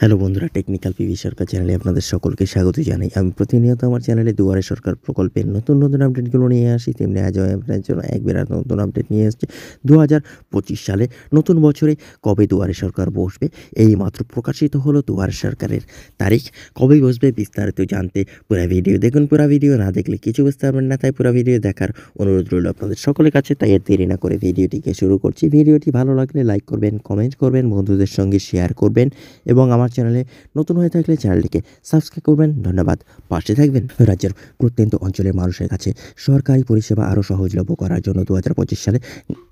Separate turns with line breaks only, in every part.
Hello বন্ধুরা, technical PV সরকার চ্যানেলে আপনাদের সকলকে স্বাগত জানাই। আমি প্রতিনিয়ত আমার চ্যানেলে দুয়ারে সরকার প্রকল্পের নতুন আপডেটগুলো নিয়ে আসি। তেমনি আজও আমি আপনাদের জন্য এক বিরাট নতুন আপডেট নিয়ে এসেছি। ২০২৫ সালে নতুন বছরে কবে দুয়ারে সরকার বসবে? এইমাত্র প্রকাশিত হলো দুয়ারে সরকারের তারিখ। কবে বসবে বিস্তারিত জানতে পুরা ভিডিও দেখুন। পুরা ভিডিও না দেখলে কিছু বুঝতে পারবেন না, তাই পুরা ভিডিও দেখার অনুরোধ রইল আপনাদের সকলের কাছে। তাই আর দেরি না করে ভিডিওটিকে শুরু করছি। ভিডিওটি ভালো লাগলে লাইক করবেন, কমেন্ট করবেন, বন্ধুদের সঙ্গে শেয়ার করবেন এবং আমার চ্যানেলে নতুন হয়ে থাকলে চ্যানেলটিকে সাবস্ক্রাইব করবেন। ধন্যবাদ। পাশে থাকবেন। রাজ্যের প্রত্যন্ত অঞ্চলের মানুষের কাছে সরকারি পরিষেবা আরও সহজলভ্য করার জন্য ২০২৫ সালে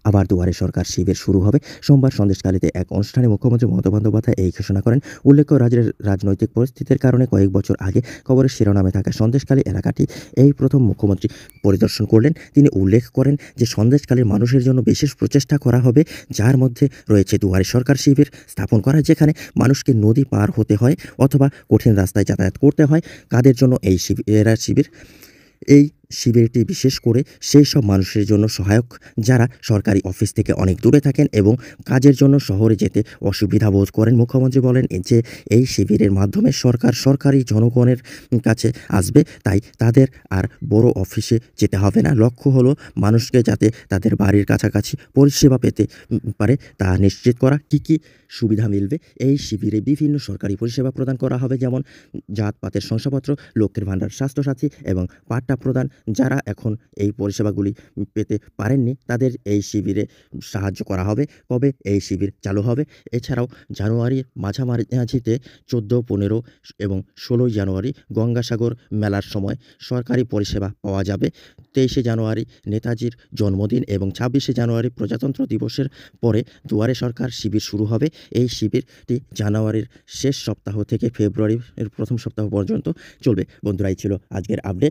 আবার দুয়ারে সরকার শিবির শুরু হবে। সোমবার সন্দেশখালীতে এক অনুষ্ঠানে মুখ্যমন্ত্রী মমতা বন্দ্যোপাধ্যায় এই ঘোষণা করেন। উল্লেখ্য, রাজ্যের রাজনৈতিক পরিস্থিতির কারণে কয়েক বছর আগে খবরের শিরোনামে থাকা সন্দেশখালী এলাকাটি এই প্রথম মুখ্যমন্ত্রী পরিদর্শন করলেন। তিনি উল্লেখ করেন যে সন্দেশখালীর মানুষের জন্য বিশেষ প্রচেষ্টা করা হবে, যার মধ্যে রয়েছে দুয়ারে সরকার শিবির স্থাপন করা, যেখানে মানুষকে নদী পার হতে হয় অথবা কঠিন রাস্তায় যাতায়াত করতে হয়। কাদের জন্য এই শিবির? এই শিবিরটি বিশেষ করে সেই সব মানুষের জন্য সহায়ক যারা সরকারি অফিস থেকে অনেক দূরে থাকেন এবং কাজের জন্য শহরে যেতে অসুবিধা বোধ করেন। মুখ্যমন্ত্রী বলেন যে এই শিবিরের মাধ্যমে সরকারি জনগণের কাছে আসবে, তাই তাদের আর বড় অফিসে যেতে হবে না। লক্ষ্য হলো মানুষকে যাতে তাদের বাড়ির কাছাকাছি পরিষেবা পেতে পারে তা নিশ্চিত করা। কী সুবিধা মিলবে? এই শিবিরে বিভিন্ন সরকারি পরিষেবা প্রদান করা হবে, যেমন জাতপাতের শংসাপত্র, লক্ষ্মীর ভাণ্ডার, স্বাস্থ্যসাথী এবং পাট্টা প্রদান। যারা এখন এই পরিষেবাগুলি পেতে পারেননি তাদের এই শিবিরে সাহায্য করা হবে। কবে এই শিবির চালু হবে? এছাড়াও জানুয়ারির মাঝামাঝিতে ১৪, ১৫ এবং ১৬ জানুয়ারি গঙ্গাসাগর মেলার সময় সরকারি পরিষেবা পাওয়া যাবে। ২৩শে জানুয়ারি নেতাজির জন্মদিন এবং ২৬শে জানুয়ারি প্রজাতন্ত্র দিবসের পরে দুয়ারে সরকার শিবির শুরু হবে। এই শিবিরটি জানুয়ারির শেষ সপ্তাহ থেকে ফেব্রুয়ারির প্রথম সপ্তাহ পর্যন্ত চলবে। বন্ধুরা, এই ছিল আজকের আপডেট।